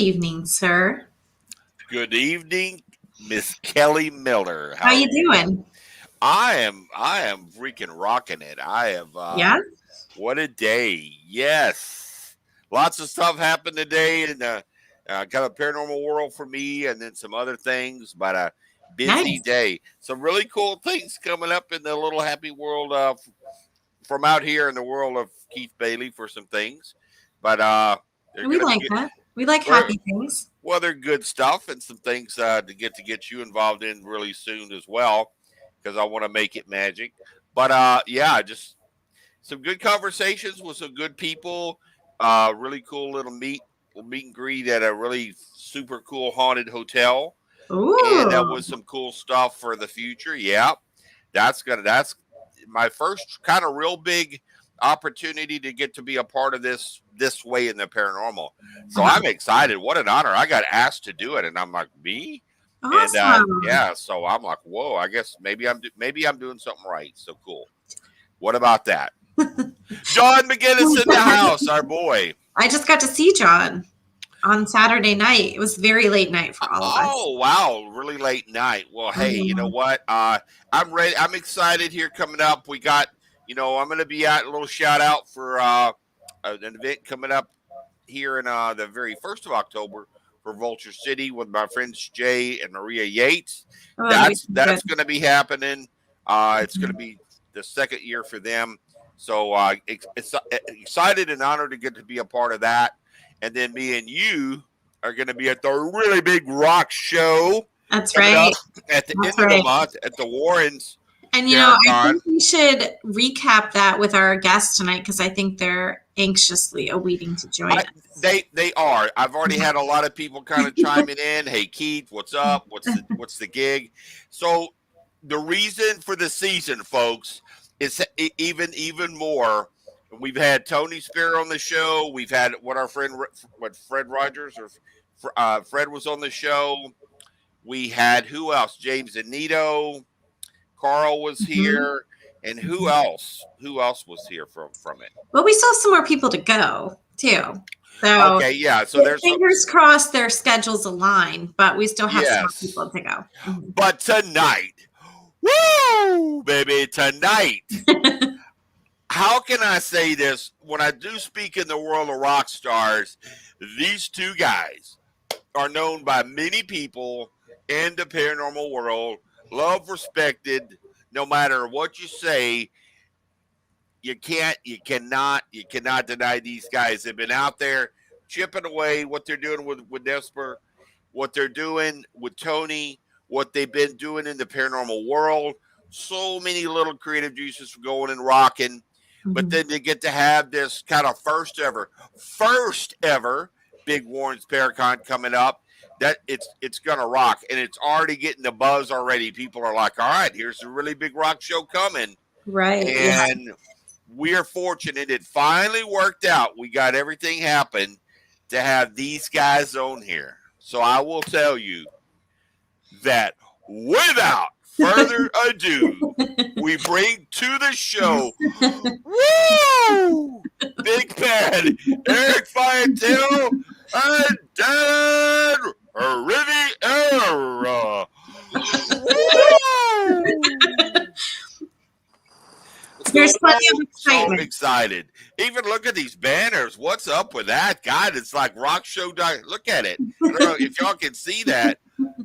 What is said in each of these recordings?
evening, sir. Good evening, Miss Kelly Miller. How How are you you? doing? I am freaking rocking it. I have Yeah? what a day. Yes. Lots of stuff happened today in the kind of paranormal world for me and then some other things, but a busy Nice. day. Some really cool things coming up in the little happy world from out here in the world of Keith Bailey for some things. But they're We gonna be like good. that. We like We're, happy things. Well, they're good stuff and some things to get you involved in really soon as well because I want to make it magic. But yeah, just some good conversations with some good people. Really cool little meet and greet at a really super cool haunted hotel, and that Ooh. was some cool stuff for the future. Yeah, that's my first kind of real big opportunity to get to be a part of this way in the paranormal. So Uh-huh. I'm excited. What an honor! I got asked to do it, and I'm like, me. And Awesome. yeah, so I'm like, whoa! I guess maybe I'm doing something right. So cool. What about that? John McGinnis in the house, our boy. I just got to see John on Saturday night. It was very late night for all of us. Oh wow, really late night. Well, hey, you know Mhm. what? I'm ready. I'm excited here coming up. We got, I'm going to be at a little shout out for an event coming up here in the very first of October for Vulture City with my friends Jay and Maria Yates. Oh, that'll be That's good. going to be happening. It's going to Mhm. be the second year for them. So it's excited and honored to get to be a part of that. And then me and you are going to be at the really big rock show That's coming right. up at the That's end of the right. month at the Warrens And I Paragon. think we should recap that with our guests tonight because I think they're anxiously awaiting to join I, us. they are. I've already had a lot of people kind of chiming in. Hey Keith, what's up? What's the gig? So the reason for the season, folks, is even more. We've had Tony Spear on the show. We've had what Fred Rogers or Fred was on the show. We had who else? James Anito. Carl was Mhm. here, and who else? Who else was here from it? But we still have some more people to go too. So Okay, yeah. So there's fingers crossed their schedules align, but we still have some more yes, people to go. but tonight, woo, baby, tonight. Mhm. How can I say this? When I do speak in the world of rock stars, these two guys are known by many people in the paranormal world, loved, respected. No matter what you say, you cannot deny these guys. They've been out there chipping away what they're doing with Desper, what they're doing with Tony, what they've been doing in the paranormal world. So many little creative juices going and rocking. But then they get to have this kind of first ever Big Warren's Paracon coming up. That it's gonna rock, and it's already getting the buzz already. People are like, "All right, here's a really big rock show coming," Right. Yeah. and we are fortunate it finally worked out. We got everything happen to have these guys on here. So I will tell you that without further ado, we bring to the show, woo, Big Bad Eric Fiatel and Dan Riviera. Woo! There's plenty of So excitement. excited. Even look at these banners. What's up with that? God, it's like rock show. Look at it. I don't know if y'all can see that,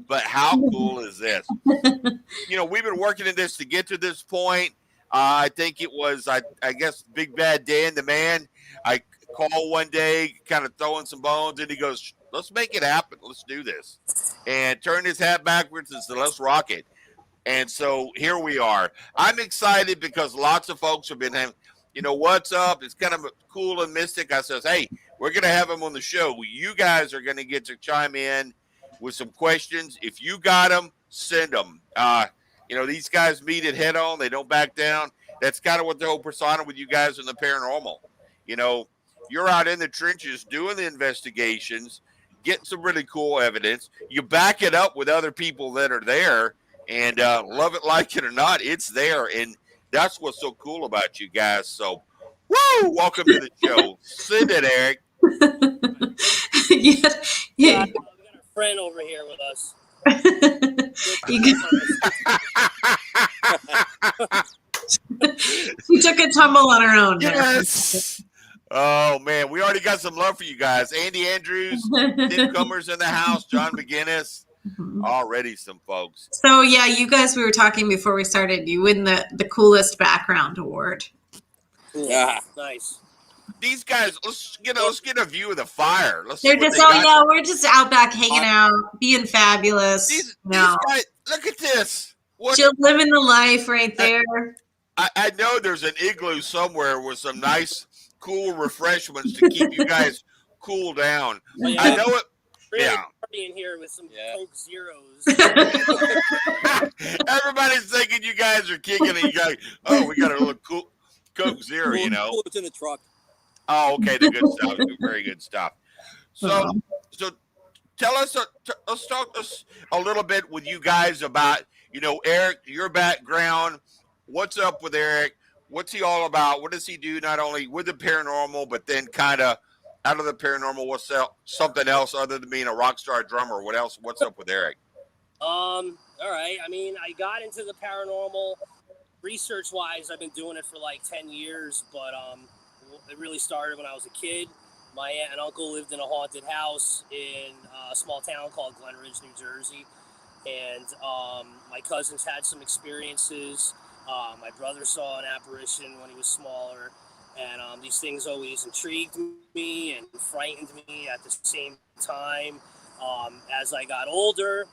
but how cool is this? We've been working in this to get to this point. I think it was, I guess, Big Bad Dan, the man. I called one day, kind of throwing some bones, and he goes, "Let's make it happen. Let's do this." And turned his hat backwards and said, "Let's rock it." And so here we are. I'm excited because lots of folks have been having, what's up? It's kind of cool and mystic. I says, hey, we're going to have him on the show. You guys are going to get to chime in with some questions. If you got them, send them. These guys meet it head on. They don't back down. That's kind of what the whole persona with you guys in the paranormal. You know, you're out in the trenches doing the investigations, getting some really cool evidence. You back it up with other people that are there. And love it, like it or not, it's there. And that's what's so cool about you guys. So, woo! Welcome to the show. Send it, Eric. yeah, We yeah. got our friend over here with us. She took a tumble on her own. Yes. Oh man, we already got some love for you guys. Andy Andrews, Tim Cummers in the house, John McGinnis, already some folks. So yeah, you guys, we were talking before we started. You win the coolest background award. Cool. Yeah, nice. These guys, let's get a view of the fire. Let's see They're what just, they got. yeah, we're just out back hanging out, being fabulous. These guys, look at this. What? Just living the life right there. I know there's an igloo somewhere with some nice, cool refreshments to keep you guys cool down. Oh, yeah. I know it. Really yeah. partying here with some Coke Zeros. Everybody's thinking you guys are kicking it. You guys, oh, we got a little cool Coke Zero, you know. It's in the truck. Oh, okay, the good stuff, very good stuff. So tell us, let's talk a little bit with you guys about, Eric, your background. What's up with Eric? What's he all about? What does he do not only with the paranormal, but then kind of out of the paranormal, what's something else other than being a rock star drummer? What else? What's up with Eric? All right. I mean, I got into the paranormal research-wise. I've been doing it for like 10 years, but it really started when I was a kid. My aunt and uncle lived in a haunted house in a small town called Glen Ridge, New Jersey. And my cousins had some experiences. My brother saw an apparition when he was smaller. And these things always intrigued me and frightened me at the same time. As I got older,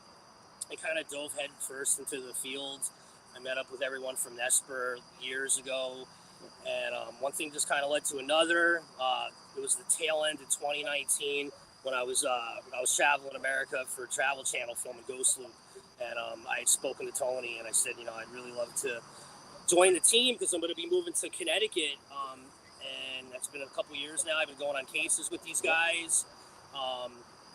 I kind of dove head first into the field. I met up with everyone from Nesper years ago. And one thing just kind of led to another. It was the tail end of 2019 when I was traveling America for Travel Channel filming Ghost Loop. And I had spoken to Tony and I said, I'd really love to join the team because I'm going to be moving to Connecticut. And that's been a couple years now. I've been going on cases with these guys.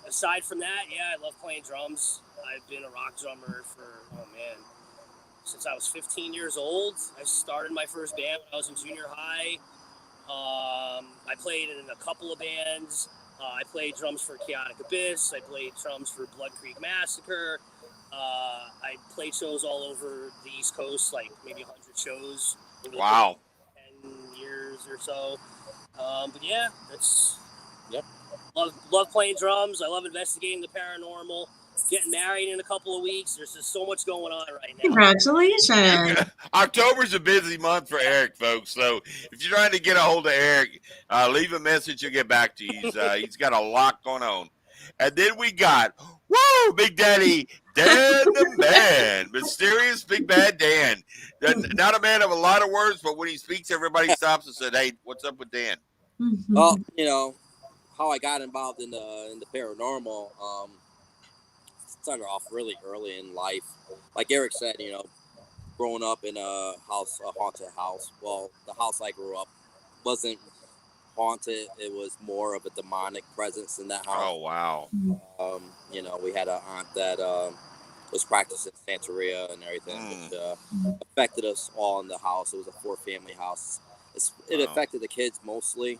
Aside from that, I love playing drums. I've been a rock drummer since I was 15 years old. I started my first band when I was in junior high. I played in a couple of bands. I played drums for Chaotic Abyss. I played drums for Blood Creek Massacre. I played shows all over the East Coast, like maybe 100 shows. Wow. 10 years or so. But yeah, love playing drums. I love investigating the paranormal. Getting married in a couple of weeks. There's just so much going on right now. Congratulations. October's a busy month for Eric, folks. So if you're trying to get a hold of Eric, leave a message. He'll get back to you. He's got a lot going on. And then we got, Big Daddy Dan the Man. Mysterious Big Bad Dan. Not a man of a lot of words, but when he speaks, everybody stops and said, hey, what's up with Dan? Well, how I got involved in the paranormal, started off really early in life. Like Eric said, growing up in a haunted house. Well, the house I grew up wasn't haunted. It was more of a demonic presence in that house. Oh, wow. We had an aunt that was practicing Santeria and everything, which affected us all in the house. It was a 4-family house. It affected the kids mostly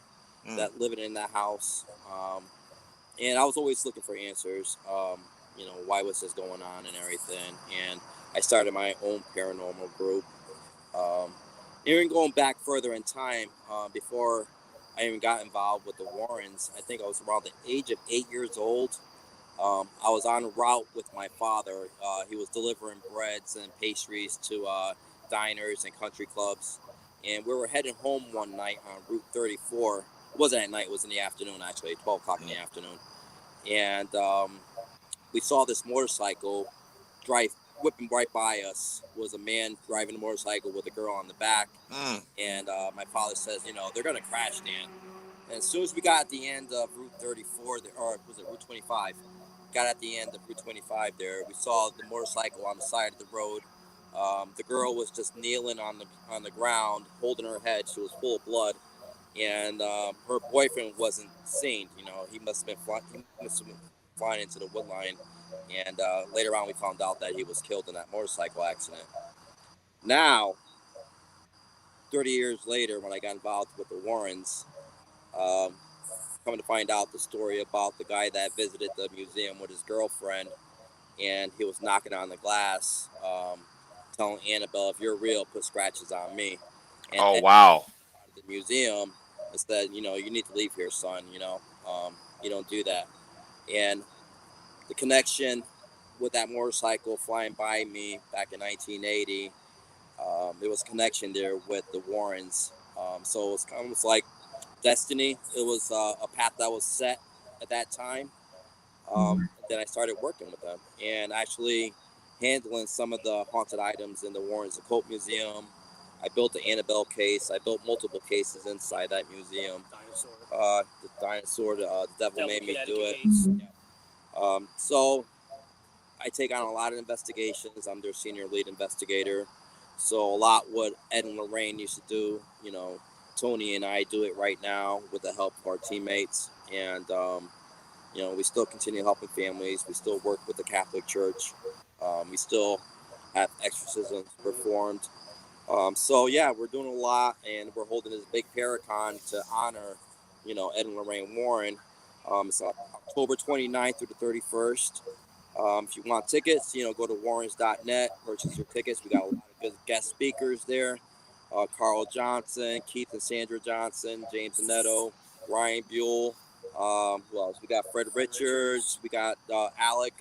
that living in that house. And I was always looking for answers. Why was this going on and everything. And I started my own paranormal group. Even going back further in time, before I even got involved with the Warrens, I think I was around the age of 8 years old. I was on route with my father. He was delivering breads and pastries to diners and country clubs. And we were heading home one night on Route 34. It wasn't at night, it was in the afternoon, actually, 12 o'clock in the afternoon. And we saw this motorcycle whipping right by us. Was a man driving a motorcycle with a girl on the back. And my father says, they're going to crash, Dan. And as soon as we got at the end of Route 34, or was it Route 25? Got at the end of Route 25 there, we saw the motorcycle on the side of the road. The girl was just kneeling on the ground, holding her head. She was full of blood. And her boyfriend wasn't seen. He must have been flying into the wood line. And later on, we found out that he was killed in that motorcycle accident. Now, 30 years later, when I got involved with the Warrens, coming to find out the story about the guy that visited the museum with his girlfriend, and he was knocking on the glass, telling Annabelle, "If you're real, put scratches on me." And Oh, Ed wow. out of the museum and said, "You need to leave here, son. You don't do that." And the connection with that motorcycle flying by me back in 1980, there was connection there with the Warrens. So it was almost like destiny. It was a path that was set at that time. Then I started working with them and actually handling some of the haunted items in the Warrens Occult Museum. I built the Annabelle case. I built multiple cases inside that museum. The dinosaur, the devil made me do it. Yeah. So I take on a lot of investigations. I'm their senior lead investigator. So a lot what Ed and Lorraine used to do, Tony and I do it right now with the help of our teammates. And, we still continue helping families. We still work with the Catholic Church. We still have exorcisms performed. So yeah, we're doing a lot, and we're holding this big Paracon to honor, Ed and Lorraine Warren. It's October 29th through the 31st. If you want tickets, go to warrens.net, purchase your tickets. We got a lot of good guest speakers there. Carl Johnson, Keith and Sandra Johnson, James Netto, Ryan Buell. Who else? We got Fred Richards. We got Alec,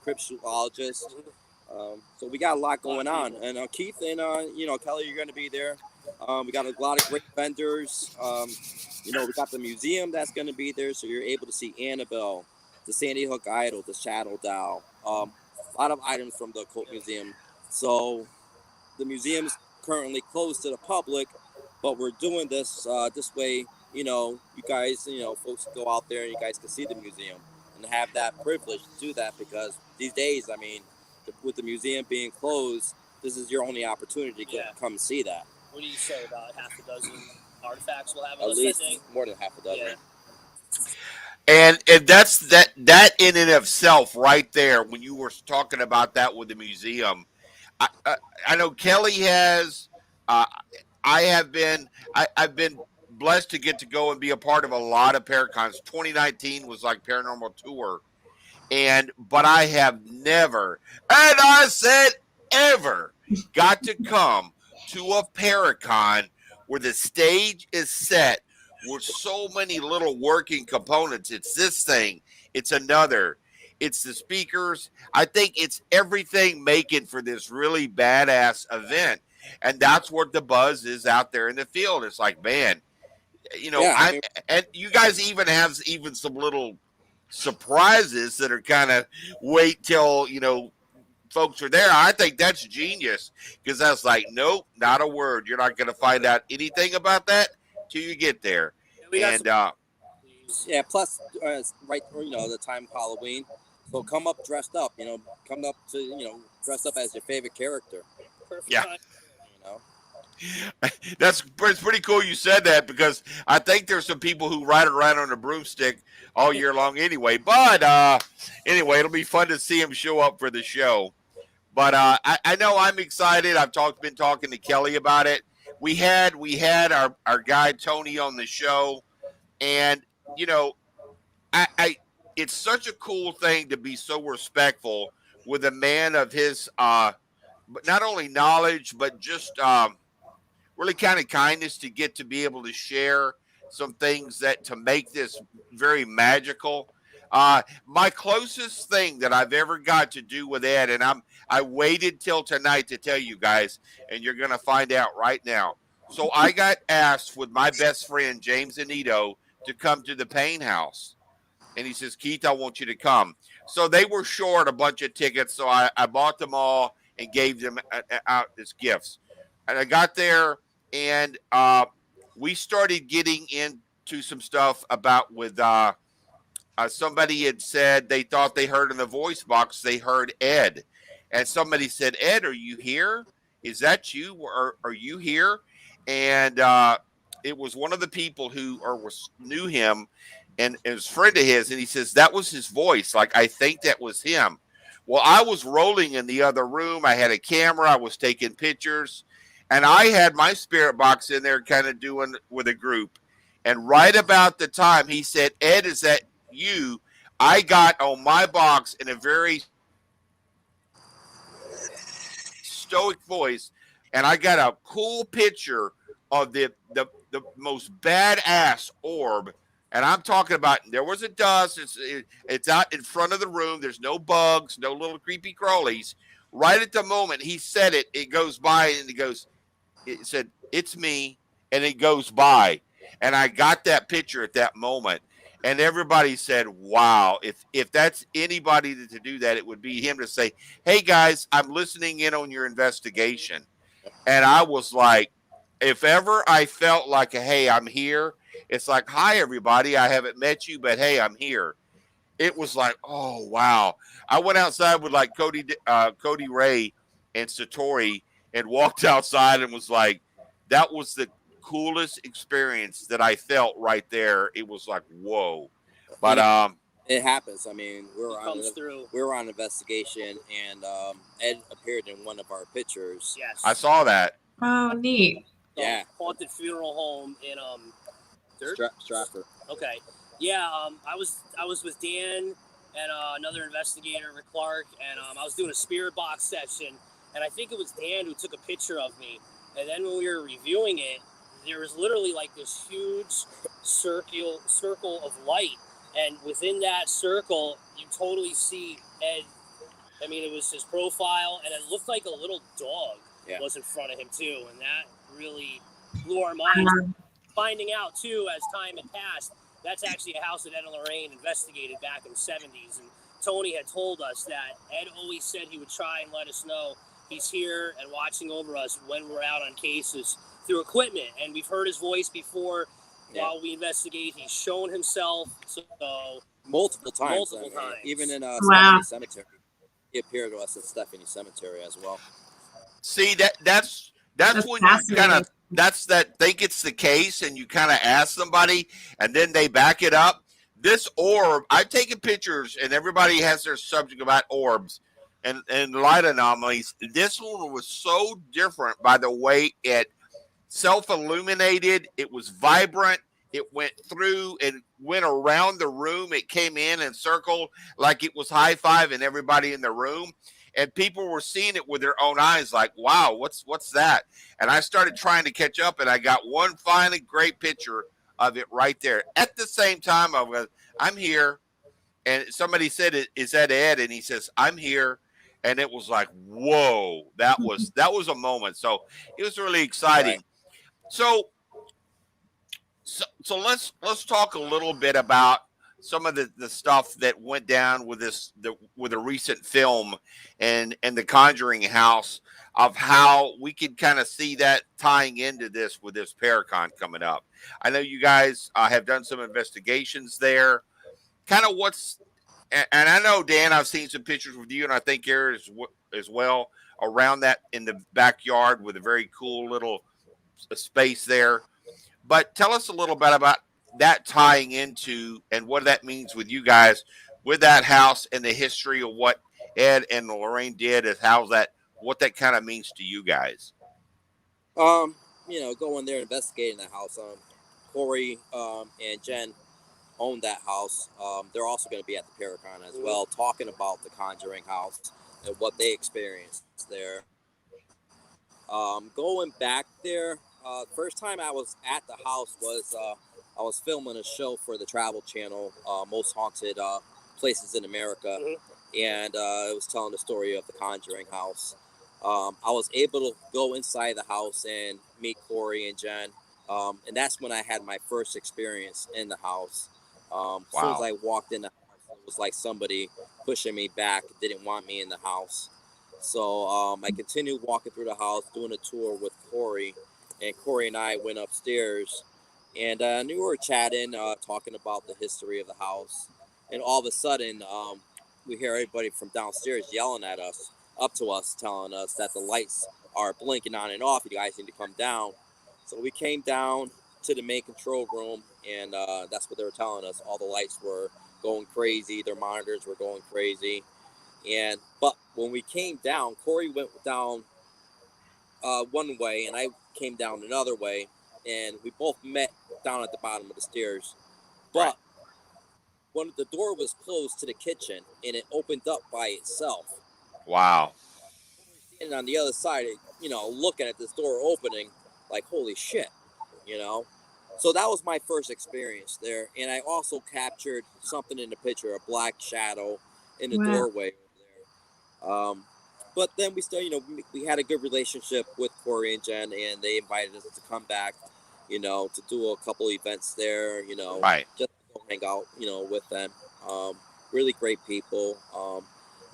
cryptologist. So we got a lot going on. And Keith and, Kelly, you're going to be there. We got a lot of great vendors. We got the museum that's going to be there, so you're able to see Annabelle, the Sandy Hook Idol, the Shadow Doll, a lot of items from the Occult Museum. So the museum's currently closed to the public, but we're doing this this way, you guys, folks go out there and you guys can see the museum and have that privilege to do that, because these days, I mean, with the museum being closed, this is your only opportunity to come see that. What do you say about half a dozen artifacts we'll have At on least that day? more than half a dozen. Yeah. And that's that in and of itself right there. When you were talking about that with the museum, I know Kelly has. I have been. I've been blessed to get to go and be a part of a lot of Paracons. 2019 was like Paranormal Tour, but I have never, and I said ever, got to come to a Paracon where the stage is set with so many little working components. It's this thing, it's another, it's the speakers. I think it's everything making for this really badass event. And that's what the buzz is out there in the field. It's like, man, Yeah, and you guys even have even some little surprises that are kind of wait till folks are there. I think that's genius, because I was like, nope, not a word. You're not going to find out anything about that till you get there. Yeah, And plus right, the time of Halloween, so come up dressed up, come up to dressed up as your favorite character. perfect yeah. time. That's pretty cool you said that, because I think there's some people who ride around on a broomstick all year long anyway. But anyway, it'll be fun to see them show up for the show. But I know I'm excited. I've been talking to Kelly about it. We had our guy Tony on the show, and I it's such a cool thing to be so respectful with a man of his but not only knowledge, but just really kind of kindness, to get to be able to share some things that to make this very magical. My closest thing that I've ever got to do with Ed, and I waited till tonight to tell you guys, and you're gonna find out right now. So I got asked with my best friend James Anito to come to the Payne House, and he says, Keith, I want you to come. So they were short a bunch of tickets, so I bought them all and gave them out as gifts. And I got there, and we started getting into some stuff about with somebody had said they thought they heard in the voice box, they heard Ed. And somebody said, Ed, are you here? Is that you? Or are you here? And it was one of the people who knew him, and it was a friend of his. And he says, that was his voice. Like, I think that was him. Well, I was rolling in the other room. I had a camera. I was taking pictures. And I had my spirit box in there kind of doing with a group. And right about the time he said, Ed, is that you? I got on my box in a very stoic voice, and I got a cool picture of the most badass orb. And I'm talking about there was a dust. It's out in front of the room. There's no bugs, no little creepy crawlies. Right at the moment he said it, it goes by and it said, it's me, and it goes by. And I got that picture at that moment. And everybody said, wow, if that's anybody to do that, it would be him to say, hey guys, I'm listening in on your investigation. And I was like, if ever I felt like, hey, I'm here, it's like, hi everybody, I haven't met you, but hey, I'm here. It was like, oh wow. I went outside with like Cody Ray and Satori and walked outside and was like, that was the coolest experience that I felt right there. It was like, whoa. But it happens. I mean, we were on investigation, and Ed appeared in one of our pictures. Yes, I saw that. Oh, neat. Yeah, haunted funeral home in Stratford. Okay, yeah. I was with Dan and another investigator, Rick Clark, and I was doing a spirit box session, and I think it was Dan who took a picture of me. And then when we were reviewing it, there was literally like this huge circle of light, and within that circle, you totally see Ed. I mean, it was his profile, and it looked like a little dog was in front of him too, and that really blew our minds. Finding out too, as time had passed, that's actually a house that Ed and Lorraine investigated back in the 70s, and Tony had told us that Ed always said he would try and let us know he's here and watching over us when we're out on cases through equipment, and we've heard his voice before while we investigate. He's shown himself multiple times. Even in Stephanie Cemetery. He appeared to us at Stephanie Cemetery as well. See, that's when you kind of think it's the case, and you kind of ask somebody, and then they back it up. This orb, I've taken pictures, and everybody has their subject about orbs and light anomalies. This one was so different by the way it self-illuminated. It was vibrant. It went through and went around the room. It came in and circled like it was high-fiving everybody in the room. And people were seeing it with their own eyes like, wow, what's that? And I started trying to catch up, and I got one finally great picture of it right there. At the same time, I'm here. And somebody said, is that Ed? And he says, I'm here. And it was like, whoa, that was a moment. So it was really exciting. Right. So let's talk a little bit about some of the stuff that went down with with a recent film and the Conjuring House, of how we can kind of see that tying into this with this Paracon coming up. I know you guys have done some investigations there. Kind of and I know, Dan, I've seen some pictures with you, and I think Eric as well, around that in the backyard with a very cool little space there. But tell us a little bit about that tying into and what that means with you guys with that house and the history of what Ed and Lorraine did, is what that kind of means to you guys. Going there, investigating the house. Corey and Jen own that house. They're also going to be at the Paracon as well, talking about the Conjuring House and what they experienced there. Going back there, first time I was at the house was I was filming a show for the Travel Channel, Most Haunted Places in America, and it was telling the story of the Conjuring House. I was able to go inside the house and meet Corey and Jen, and that's when I had my first experience in the house. As soon as I walked in the house, it was like somebody pushing me back, didn't want me in the house. So I continued walking through the house, doing a tour with Corey, and Corey and I went upstairs, and we were chatting, talking about the history of the house, and all of a sudden, we hear everybody from downstairs yelling at us, up to us, telling us that the lights are blinking on and off. You guys need to come down. So we came down to the main control room, and that's what they were telling us. All the lights were going crazy. Their monitors were going crazy. But when we came down, Corey went down one way, and I came down another way, and we both met down at the bottom of the stairs. But Right. when the door was closed to the kitchen and it opened up by itself, Wow. standing on the other side, looking at this door opening, like, holy shit, you know? So that was my first experience there. And I also captured something in the picture, a black shadow in the Wow. doorway over there. But then we still, we had a good relationship with Corey and Jen, and they invited us to come back, to do a couple events there, Right. just to go hang out, with them. Really great people.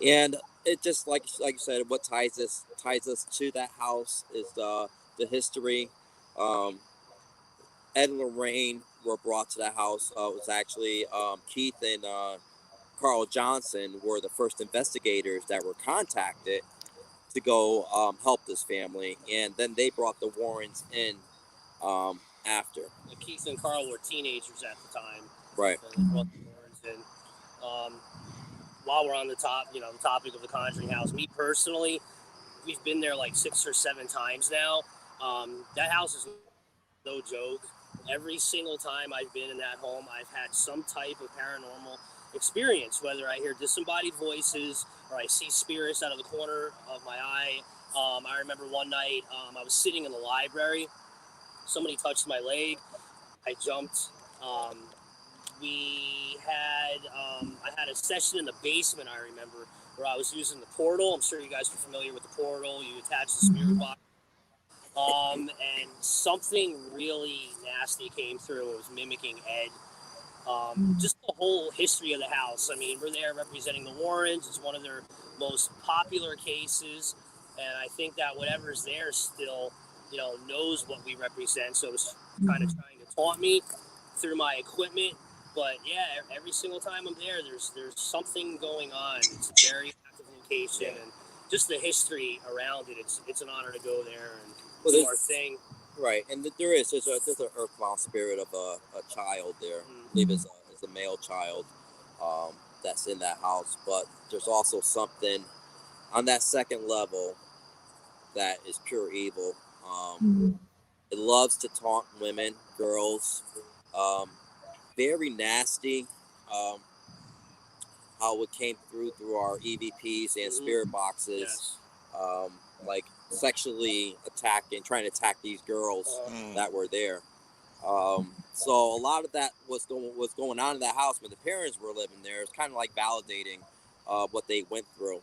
And it just like you said, what ties us to that house is the history. Ed and Lorraine were brought to the house. It was actually Keith and Carl Johnson were the first investigators that were contacted to go help this family, and then they brought the Warrens in after. Keith and Carl were teenagers at the time. Right. And they brought the Warrens in. While we're on the topic of the Conjuring House, me personally, we've been there like 6 or 7 times now. That house is no joke. Every single time I've been in that home, I've had some type of paranormal experience, whether I hear disembodied voices or I see spirits out of the corner of my eye. I remember one night I was sitting in the library. Somebody touched my leg. I jumped. I had a session in the basement, I remember, where I was using the portal. I'm sure you guys are familiar with the portal. You attach the spirit box. And something really nasty came through. It was mimicking Ed. Just the whole history of the house. I mean, we're there representing the Warrens. It's one of their most popular cases. And I think that whatever's there still, knows what we represent. So it's kind of trying to taunt me through my equipment. But yeah, every single time I'm there, there's something going on. It's a very active location, and just the history around it. It's an honor to go there and do our thing. Right, and there's an earthbound spirit of a child there. I believe it's a male child that's in that house. But there's also something on that second level that is pure evil. It loves to taunt women, girls. Very nasty. How it came through our EVPs and spirit boxes, like sexually attacking, trying to attack these girls that were there. So a lot of that was going on in that house when the parents were living there. It's kind of like validating what they went through.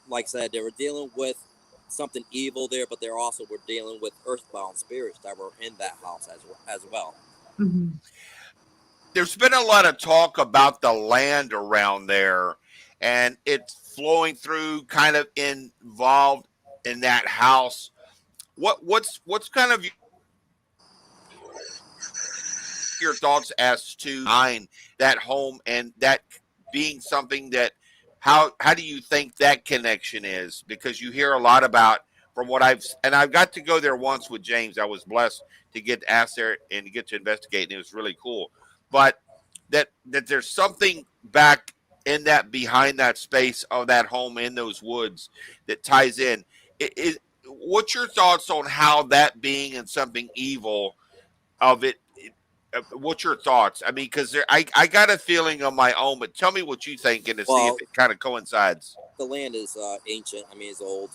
Like I said, they were dealing with something evil there, but they also were dealing with earthbound spirits that were in that house as well. Mm-hmm. There's been a lot of talk about the land around there, and it's flowing through, kind of involved in that house. What's kind of your thoughts as to behind that home and that being something that how do you think that connection is? Because you hear a lot about, from what I've got to go there once with James. I was blessed to get asked there and to get to investigate, and it was really cool. But that there's something back in that, behind that space of that home in those woods, that ties in. What's your thoughts on how that being and something evil of it? What's your thoughts? I mean, because I got a feeling on my own, but tell me what you think and to see if it kind of coincides. The land is ancient. I mean, it's old.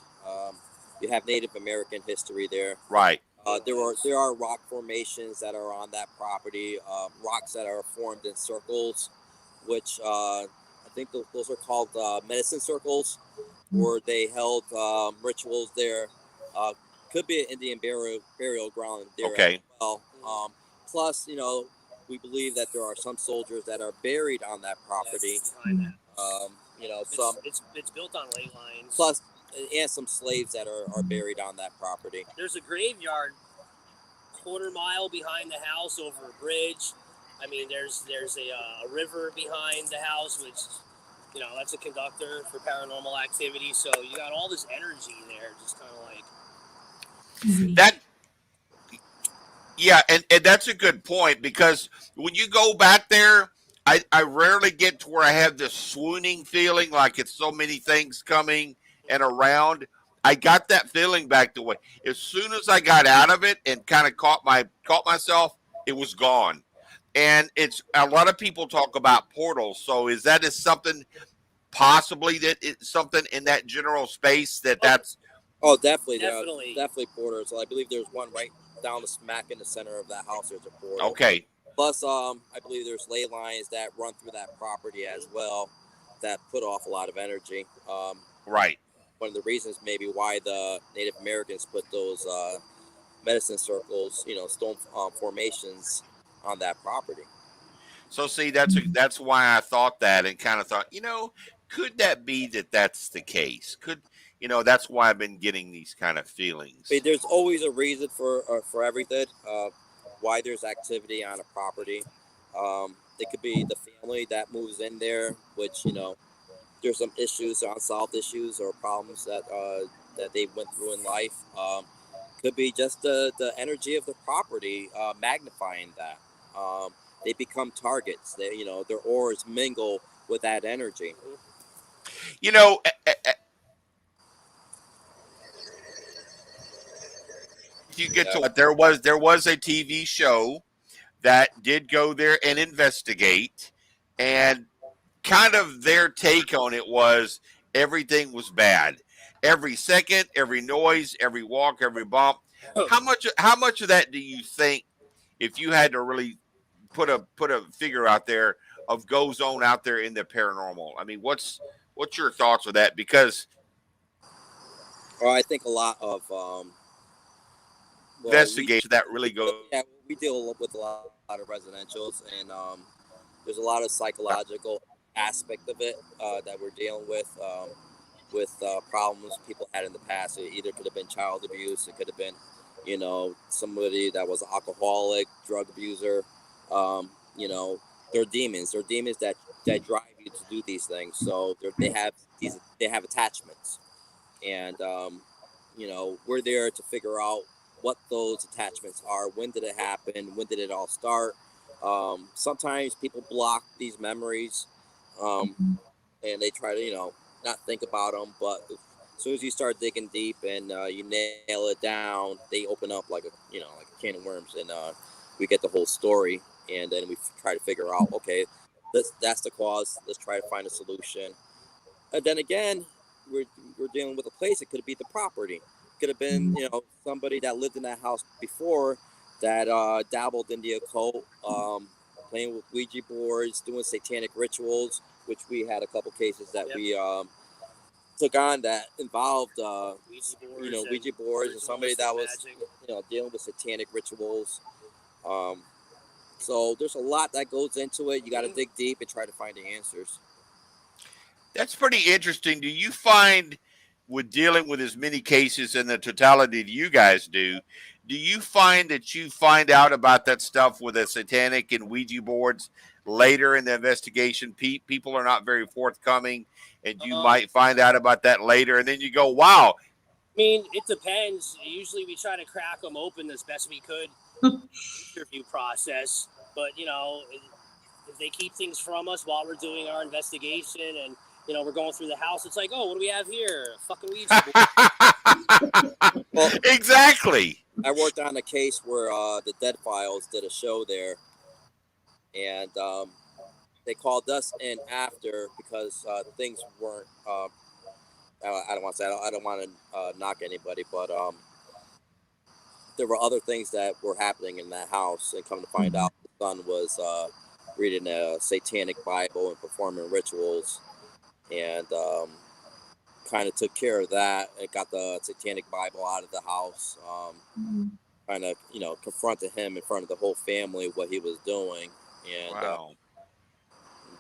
You have Native American history there. Right. There are rock formations that are on that property, rocks that are formed in circles, which I think those are called medicine circles, where they held rituals there. Could be an Indian burial ground there as well. Plus, we believe that there are some soldiers that are buried on that property. It's built on ley lines. Plus, and some slaves that are buried on that property. There's a graveyard quarter mile behind the house over a bridge. I mean, there's a river behind the house, which, that's a conductor for paranormal activity. So you got all this energy there, just kind of like that. Yeah, and that's a good point, because when you go back there, I rarely get to where I have this swooning feeling, like it's so many things coming and around. I got that feeling back the way. As soon as I got out of it and kind of caught myself, it was gone. And it's a lot of people talk about portals. So is that is something possibly that it's something in that general space that's Oh, definitely. There are Definitely. definitely portals. I believe there's one right down the smack in the center of that house. There's a portal. okay? Plus, I believe there's ley lines that run through that property as well that put off a lot of energy. Right. One of the reasons maybe why the Native Americans put those medicine circles, stone formations on that property. So see, that's why I thought that and kind of thought, could that be that that's the case? Could that's why I've been getting these kind of feelings. But there's always a reason for everything. Why there's activity on a property. It could be the family that moves in there, which there's some issues, unsolved issues or problems that they went through in life. Could be just the energy of the property magnifying that. They become targets. Their auras mingle with that energy. You know, you get to there was a TV show that did go there and investigate, and kind of their take on it was everything was bad. Every second, every noise, every walk, every bump. How much of that do you think, if you had to really put a figure out there, of goes on out there in the paranormal? I mean, what's your thoughts with that? Because I think a lot of investigation that really goes. yeah, we deal with a lot of residentials, and there's a lot of psychological aspect of it that we're dealing with problems people had in the past. It either could have been child abuse, it could have been, somebody that was an alcoholic, drug abuser. They're demons. They're demons that drive you to do these things. So they have attachments, and we're there to figure out what those attachments are. When did it happen? When did it all start? Sometimes people block these memories, and they try to not think about them. But as soon as you start digging deep and you nail it down, they open up like a can of worms, and we get the whole story. And then we try to figure out, okay, that's the cause. Let's try to find a solution. And then again, we're dealing with a place. It could be the property. Could have been somebody that lived in that house before that dabbled in the occult, playing with Ouija boards, doing satanic rituals, which we had a couple cases that we took on that involved Ouija boards and somebody that was dealing with satanic rituals. So there's a lot that goes into it. You got to dig deep and try to find the answers. That's pretty interesting. Do you find, with dealing with as many cases in the totality that you guys do you find that you find out about that stuff with the satanic and Ouija boards later in the investigation? People are not very forthcoming, and you might find out about that later, and then you go, wow. I mean, it depends. Usually we try to crack them open as best we could. Interview process, but if they keep things from us while we're doing our investigation and we're going through the house, it's like, oh, what do we have here? A fucking Ouija board. Well, exactly. I worked on a case where the Dead Files did a show there, and they called us in after because things weren't. I don't want to say I don't want to knock anybody, but there were other things that were happening in that house, and come to find out, the son was reading a satanic Bible and performing rituals, and kind of took care of that. It got the satanic Bible out of the house, kind of confronted him in front of the whole family what he was doing, and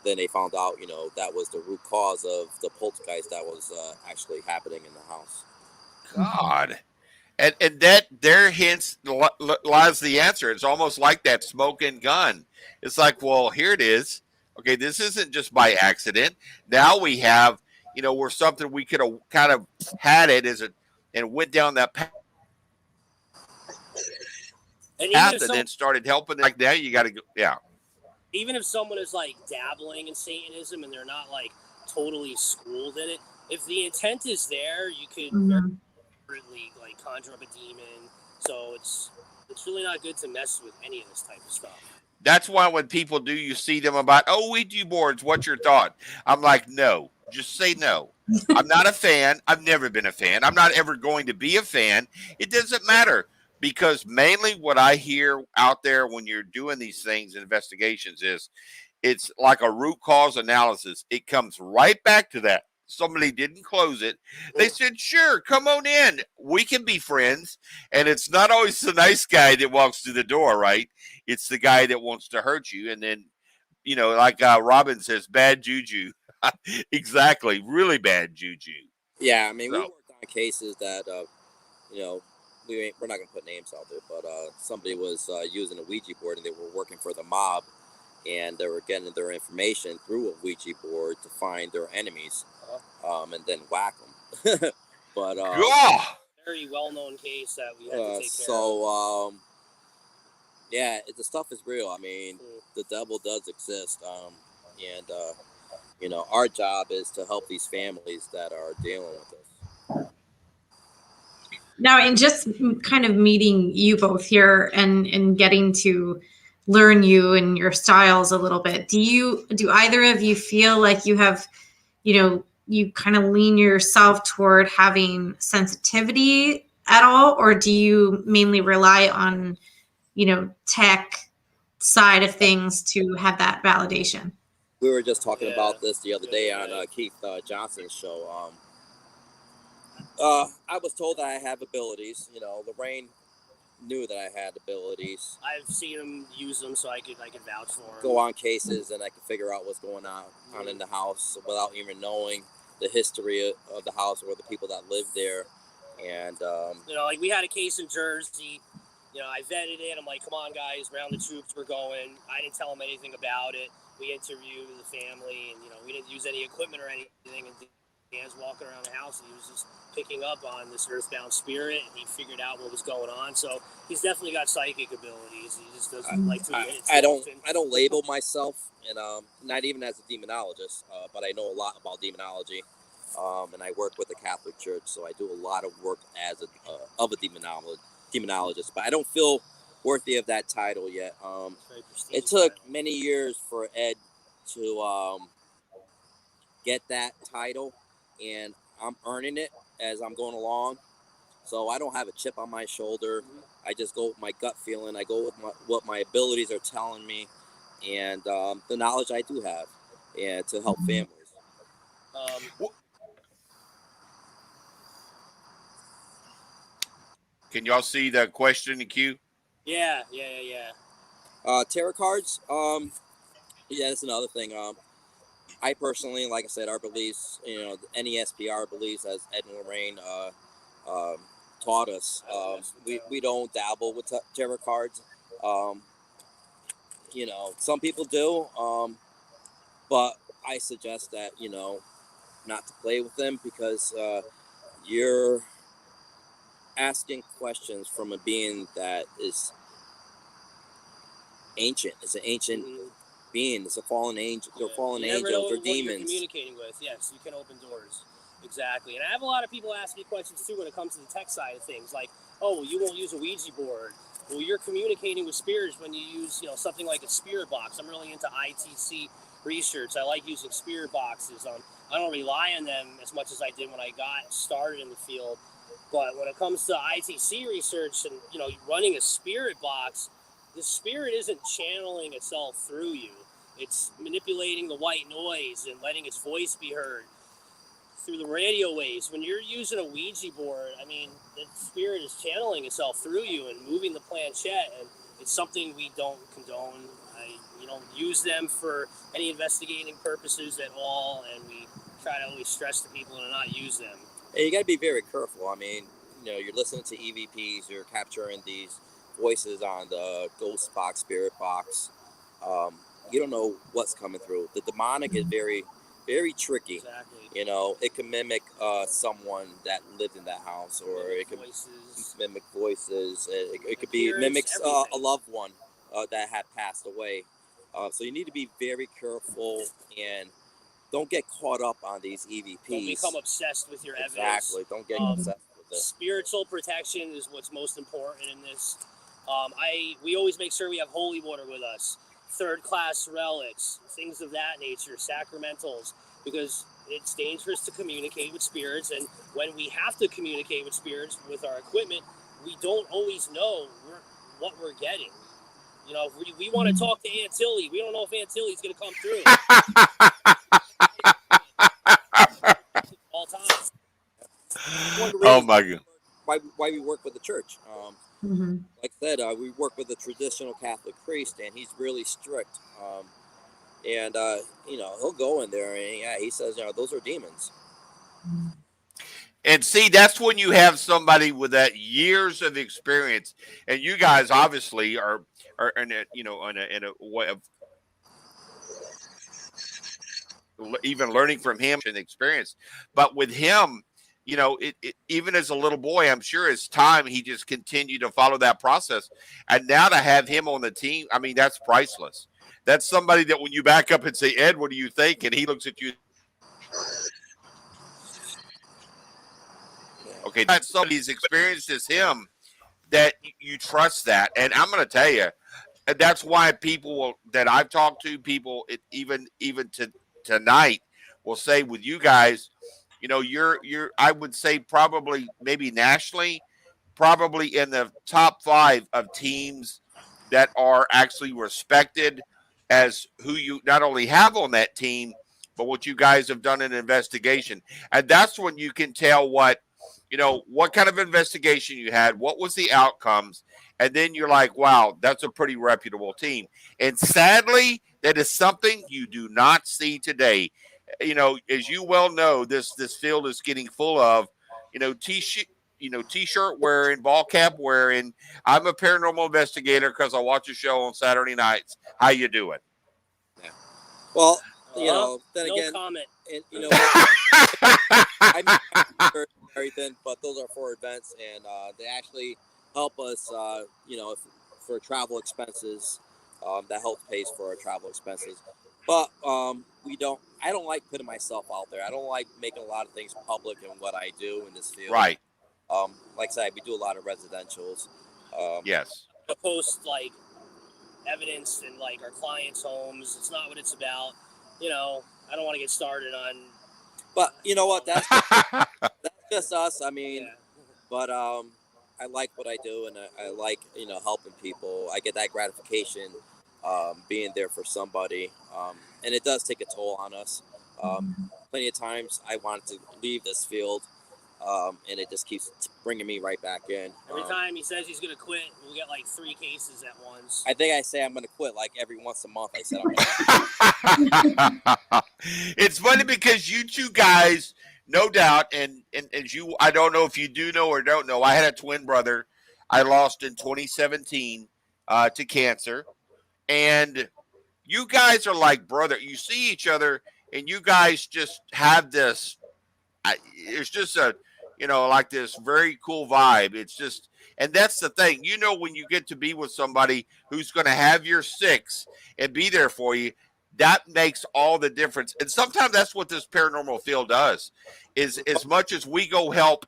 then they found out that was the root cause of the poltergeist that was actually happening in the house. God. And that there hence lies the answer. It's almost like that smoking gun. It's like, well, here it is. Okay, this isn't just by accident. Now we have, where something we could have kind of had it and went down that path and then started helping. Like now you got to go, yeah. Even if someone is like dabbling in Satanism and they're not like totally schooled in it, if the intent is there, you could like conjure up a demon. So it's really not good to mess with any of this type of stuff. That's why when people do, you see them about, oh, Ouija boards, what's your thought? I'm like, no, just say no. I'm not a fan. I've never been a fan. I'm not ever going to be a fan. It doesn't matter, because mainly what I hear out there when you're doing these things, investigations, is it's like a root cause analysis. It comes right back to that. Somebody didn't close it. They said, sure, come on in. We can be friends. And it's not always the nice guy that walks through the door, right? It's the guy that wants to hurt you. And then, like Robin says, bad juju. Exactly. Really bad juju. Yeah, I mean, we So, worked on cases that, we're not going to put names out there, but somebody was using a Ouija board and they were working for the mob, and they were getting their information through a Ouija board to find their enemies, and then whack them. But very well-known case that we had to take care of. Yeah, the stuff is real. I mean, the devil does exist, and our job is to help these families that are dealing with this. Now, in just kind of meeting you both here and getting to learn you and your styles a little bit, do either of you feel like you have, you kind of lean yourself toward having sensitivity at all, or do you mainly rely on, tech side of things to have that validation? We were just talking about this the other day on Keith Johnson's show. I was told that I have abilities. Lorraine knew that I had abilities. I've seen him use them, so I could vouch for him. Go on cases, and I could figure out what's going on in the house without even knowing the history of the house or the people that live there. And like we had a case in Jersey. I vetted it. I'm like, come on, guys, round the troops, we're going. I didn't tell him anything about it. We interviewed the family, and we didn't use any equipment or anything. And Dan's walking around the house, and he was just picking up on this earthbound spirit, and he figured out what was going on. So he's definitely got psychic abilities. He just doesn't like to admit it. I don't label myself, and not even as a demonologist, but I know a lot about demonology, and I work with the Catholic Church, so I do a lot of work as a demonologist. But I don't feel worthy of that title yet. It took many years for Ed to get that title, and I'm earning it as I'm going along. So I don't have a chip on my shoulder. I just go with my gut feeling. I go with what my abilities are telling me, and the knowledge I do have, and to help families. Can y'all see the question in the queue? Yeah. Tarot cards. Yeah, that's another thing. I personally, like I said, our beliefs, NESPR beliefs, as Ed and Lorraine taught us. We don't dabble with tarot cards. Some people do, but I suggest that not to play with them, because you're asking questions from a being that is ancient. It's an ancient being. It's a fallen angel. They're fallen angels. They're demons. You're communicating with. Yes, you can open doors. Exactly. And I have a lot of people ask me questions too when it comes to the tech side of things, like, oh, you won't use a Ouija board. Well, you're communicating with spirits when you use something like a spirit box. I'm really into ITC research. I like using spirit boxes. I don't rely on them as much as I did when I got started in the field. But when it comes to ITC research and running a spirit box, the spirit isn't channeling itself through you. It's manipulating the white noise and letting its voice be heard through the radio waves. When you're using a Ouija board, I mean, the spirit is channeling itself through you and moving the planchette, and it's something we don't condone. We don't use them for any investigating purposes at all, and we try to always stress to people to not use them. Hey, you got to be very careful. I mean, you're listening to EVPs, you're capturing these voices on the ghost box, spirit box. You don't know what's coming through. The demonic is very, very tricky. Exactly. It can mimic someone that lived in that house, or it could mimic voices. It could be mimics a loved one that had passed away. So you need to be very careful and don't get caught up on these EVPs. Don't become obsessed with your evidence. Exactly. Don't get obsessed with spiritual protection is what's most important in this. We always make sure we have holy water with us, third-class relics, things of that nature, sacramentals, because it's dangerous to communicate with spirits, and when we have to communicate with spirits with our equipment, we don't always know what we're getting. You know, if we want to talk to Aunt Tilly, we don't know if Aunt Tilly's going to come through. All times. Oh my God! Why we work with the church? Like I said, we work with a traditional Catholic priest, and he's really strict. And you know, he'll go in there, and he says, you know, those are demons. And see, that's when you have somebody with that years of experience, and you guys obviously are in a, you know, in a way of even learning from him and experience. But with him, you know, even as a little boy, I'm sure as time he just continued to follow that process, and now to have him on the team, I mean, that's priceless. That's somebody that when you back up and say, Ed, what do you think? And he looks at you. Okay, that's somebody's experienced as him that you trust that. And I'm going to tell you, that's why people that I've talked to, people even to tonight will say with you guys, you know, you're I would say probably maybe nationally, probably in the top 5 of teams that are actually respected as who you not only have on that team, but what you guys have done an investigation. And that's when you can tell what, you know, what kind of investigation you had, what was the outcomes, and then you're like, wow, that's a pretty reputable team. And sadly, that is something you do not see today. You know, as you well know, this field is getting full of, you know, t-shirt wearing, ball cap wearing. I'm a paranormal investigator because I watch a show on Saturday nights. How you doing? Yeah. Well, you know, then no again, comment. And you know, I mean, everything, but those are for events, and they actually help us. You know, for travel expenses, that helps pays for our travel expenses. But we don't. I don't like putting myself out there. I don't like making a lot of things public in what I do in this field. Right. Like I said, we do a lot of residentials. Yes. To post like evidence in like our clients' homes. It's not what it's about. You know, I don't want to get started on. But you know what? That's just us. I mean, yeah. But I like what I do, and I like, you know, helping people. I get that gratification, being there for somebody, and it does take a toll on us. Plenty of times I wanted to leave this field, and it just keeps bringing me right back in. Every time he says he's going to quit, we'll get like 3 cases at once. I think I say I'm going to quit like every once a month. I said I'm going to. It's funny because you two guys, no doubt, and as you, I don't know if you do know or don't know, I had a twin brother I lost in 2017 to cancer. And you guys are like brother. You see each other, and you guys just have this, it's just a, you know, like this very cool vibe. It's just, and that's the thing, you know, when you get to be with somebody who's going to have your 6 and be there for you, that makes all the difference. And sometimes that's what this paranormal field does, is as much as we go help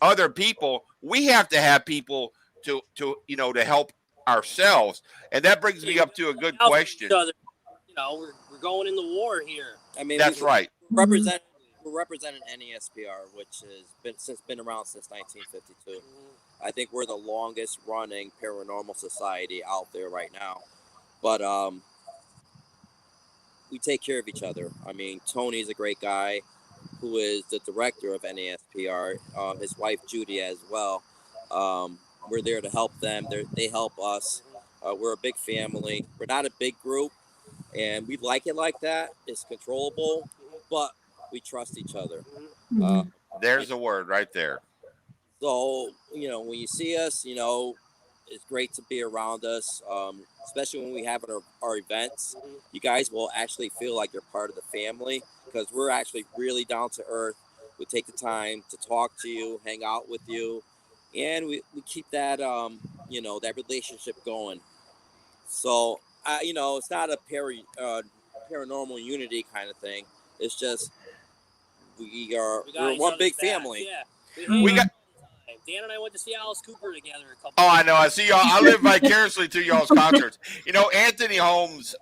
other people, we have to have people to you know, to help ourselves. And that brings me up to a good question. You know, we're going in the war here. I mean, that's right. We're representing NESPR, which has been around since 1952. I think we're the longest running paranormal society out there right now. But we take care of each other. I mean, Tony's a great guy who is the director of NESPR. His wife Judy as well. We're there to help them. They help us. We're a big family. We're not a big group, and we like it like that. It's controllable, but we trust each other. There's a word right there. So, you know, when you see us, you know, it's great to be around us, especially when we have our events. You guys will actually feel like you're part of the family because we're actually really down to earth. We take the time to talk to you, hang out with you, and we keep that, you know, that relationship going. So, you know, it's not a paranormal unity kind of thing. It's just we're one big family. Yeah. We got Dan and I went to see Alice Cooper together a couple. Oh, I know. I see y'all. I live vicariously through y'all's concerts. You know, Anthony Holmes.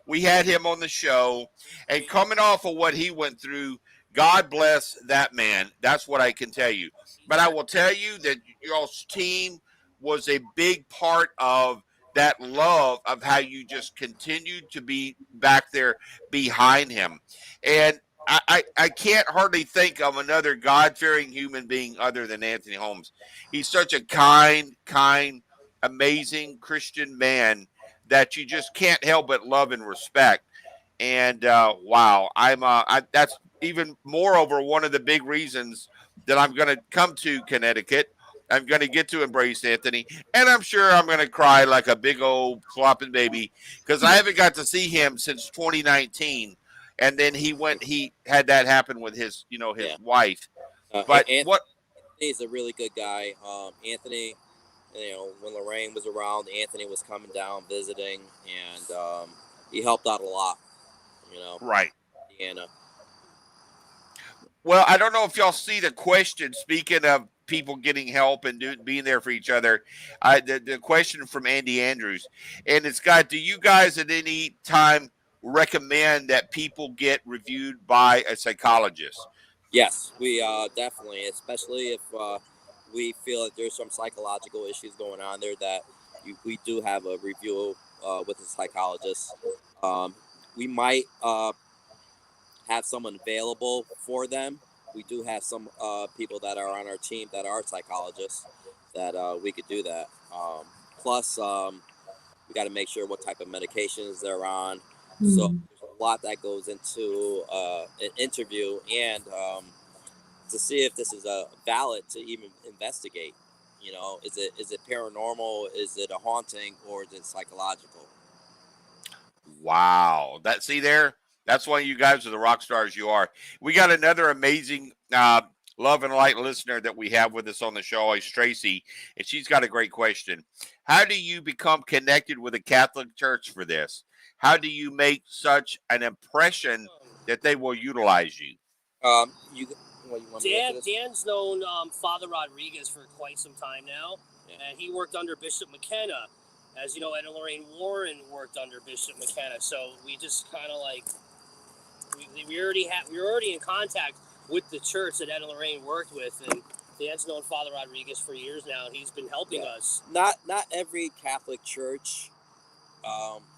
We had him on the show, and coming off of what he went through, God bless that man. That's what I can tell you. But I will tell you that y'all's team was a big part of that love of how you just continued to be back there behind him. And I can't hardly think of another God-fearing human being other than Anthony Holmes. He's such a kind, amazing Christian man that you just can't help but love and respect. And wow, that's even moreover one of the big reasons that I'm going to come to Connecticut. I'm going to get to embrace Anthony, and I'm sure I'm going to cry like a big old flopping baby because I haven't got to see him since 2019. And then he had that happen with his, his wife. But Anthony, what? Anthony's a really good guy. Anthony, when Lorraine was around, Anthony was coming down visiting, and he helped out a lot. Right. Indiana. Well, I don't know if y'all see the question. Speaking of people getting help and being there for each other, the question from Andy Andrews, and it's got: do you guys at any time recommend that people get reviewed by a psychologist? Yes, we definitely, especially if we feel that there's some psychological issues going on there, that we do have a review with a psychologist. We might have someone available for them. We do have some people that are on our team that are psychologists that we could do that. Plus, we got to make sure what type of medications they're on. So there's a lot that goes into an interview, and to see if this is valid to even investigate. Is it paranormal? Is it a haunting, or is it psychological? Wow, that's why you guys are the rock stars you are. We got another amazing love and light listener that we have with us on the show, is Tracy, and she's got a great question. How do you become connected with the Catholic Church for this? How do you make such an impression that they will utilize you? Dan's known Father Rodriguez for quite some time now, and he worked under Bishop McKenna. As you know, Ed and Lorraine Warren worked under Bishop McKenna, so we just kind of like we were already in contact with the church that Ed and Lorraine worked with, and Dan's known Father Rodriguez for years now, and he's been helping us. Not every Catholic church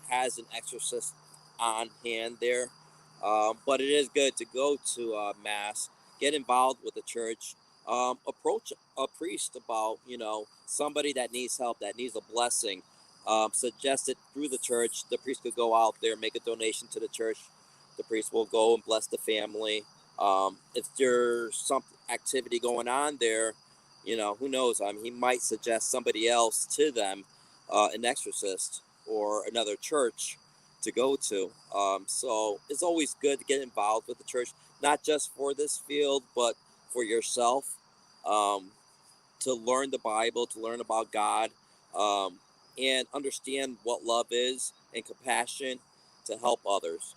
has an exorcist on hand there, but it is good to go to mass, get involved with the church, approach a priest about somebody that needs help, that needs a blessing. Suggest it through the church. The priest could go out there, make a donation to the church. The priest will go and bless the family. If there's some activity going on there, who knows? He might suggest somebody else to them, an exorcist or another church to go to. So it's always good to get involved with the church, not just for this field, but for yourself, to learn the Bible, to learn about God, and understand what love is and compassion to help others.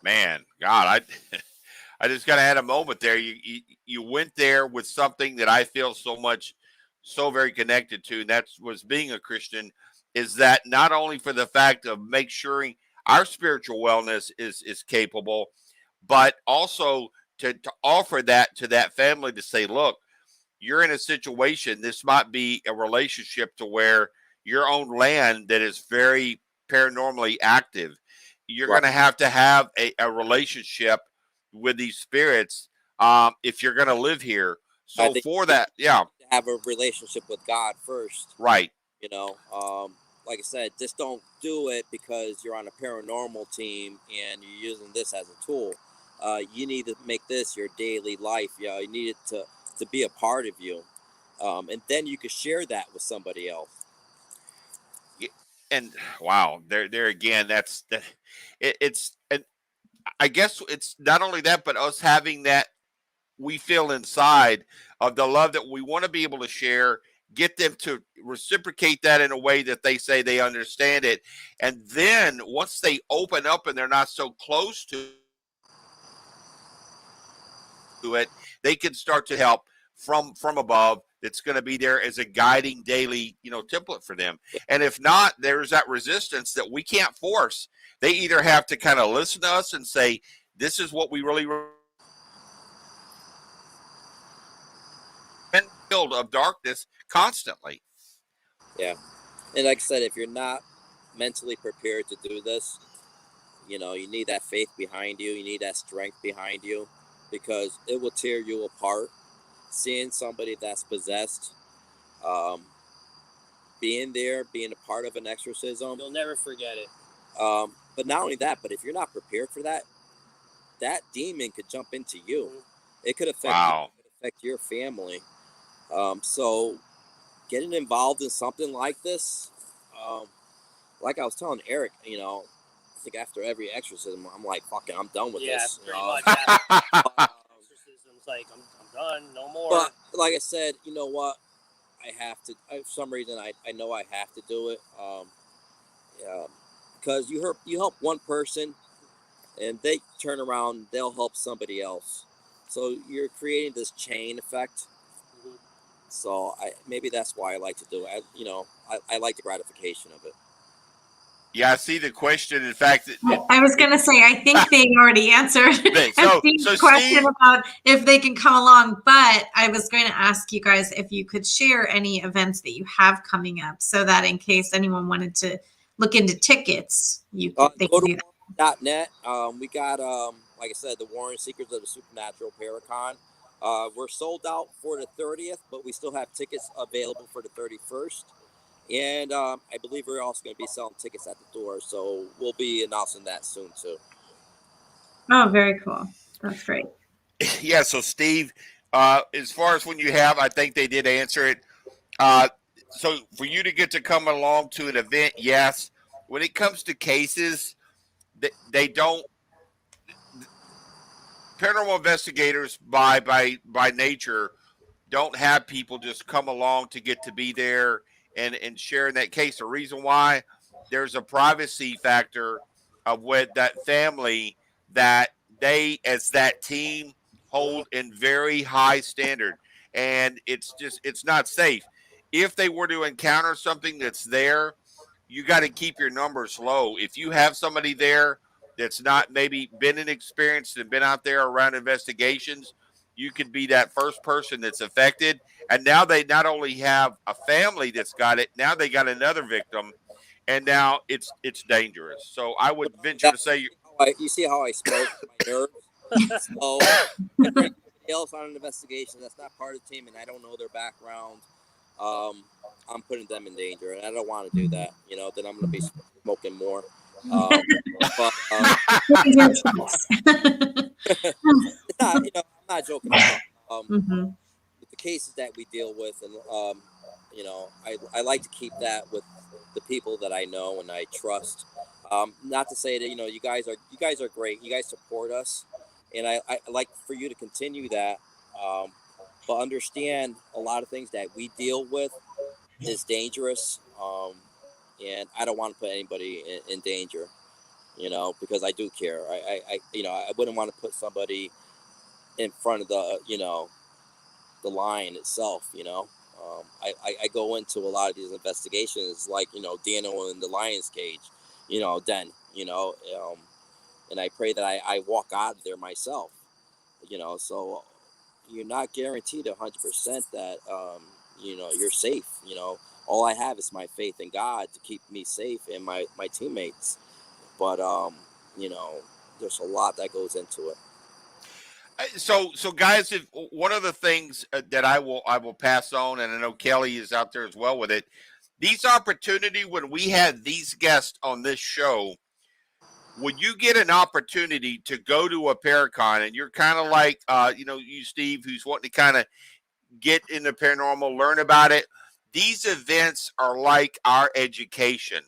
Man, God, I just got to add a moment there. You went there with something that I feel so very connected to, and that was being a Christian. Is that not only for the fact of make sure our spiritual wellness is capable, but also to offer that to that family to say, look, you're in a situation. This might be a relationship to where your own land that is very paranormally active. You're Right. going to have a relationship with these spirits if you're going to live here. So for that, yeah, have a relationship with God first. Right. Like I said, just don't do it because you're on a paranormal team and you're using this as a tool. You need to make this your daily life. You need it to be a part of you, and then you can share that with somebody else. And wow, there again, it's and I guess it's not only that, but us having that we feel inside of the love that we want to be able to share, get them to reciprocate that in a way that they say they understand it. And then once they open up and they're not so close to it, they can start to help from above that's going to be there as a guiding daily, template for them. And if not, there's that resistance that we can't force. They either have to kind of listen to us and say, this is what we really field of darkness constantly. Yeah. And like I said, if you're not mentally prepared to do this, you need that faith behind you. You need that strength behind you, because it will tear you apart. Seeing somebody that's possessed, being there, being a part of an exorcism. You'll never forget it. But not only that, but if you're not prepared for that, that demon could jump into you. It could affect you, it could affect your family. So getting involved in something like this, like I was telling Eric, I think after every exorcism, I'm like, fuck it, I'm done with this. Pretty much. Exorcism's like, I'm done, no more. But like I said, you know what? I have to. For some reason, I know I have to do it. Because you help one person, and they turn around, they'll help somebody else. So you're creating this chain effect. Mm-hmm. So maybe that's why I like to do it. I like the gratification of it. Yeah, I see the question. In fact, I was going to say, I think they already answered Steve's question about if they can come along. But I was going to ask you guys if you could share any events that you have coming up, so that in case anyone wanted to look into tickets, they can do that. .net. We got, like I said, the Warren Secrets of the Supernatural Paracon. We're sold out for the 30th, but we still have tickets available for the 31st. And I believe we're also going to be selling tickets at the door. So we'll be announcing that soon, too. Oh, very cool. That's great. Yeah, so Steve, as far as when you have, I think they did answer it. So for you to get to come along to an event, yes. When it comes to cases, they don't. Paranormal investigators, by nature, don't have people just come along to get to be there and share in that case. The reason why, there's a privacy factor of what that family that they, as that team, hold in very high standard. And it's not safe. If they were to encounter something that's there, you got to keep your numbers low. If you have somebody there that's not maybe been inexperienced and been out there around investigations, you could be that first person that's affected. And now they not only have a family that's got it, now they got another victim, and now it's dangerous. So I would venture to say, you see how I smoke my nerves. So everybody else on an investigation that's not part of the team and I don't know their background, I'm putting them in danger, and I don't want to do that. Then I'm going to be smoking more. I'm not joking about with the cases that we deal with, and I like to keep that with the people that I know and I trust. Not to say that you guys are great. You guys support us, and I like for you to continue that. But understand a lot of things that we deal with is dangerous, and I don't want to put anybody in danger. Because I do care. I wouldn't want to put somebody in front of the lion itself. I go into a lot of these investigations like Daniel in the lion's cage, den, and I pray that I walk out of there myself. So you're not guaranteed 100% that you're safe. All I have is my faith in God to keep me safe and my teammates. But there's a lot that goes into it. So guys, if one of the things that I will pass on, and I know Kelly is out there as well with it, these opportunity when we had these guests on this show, when you get an opportunity to go to a Paracon, and you're kind of like you Steve, who's wanting to kind of get into paranormal, learn about it, these events are like our education.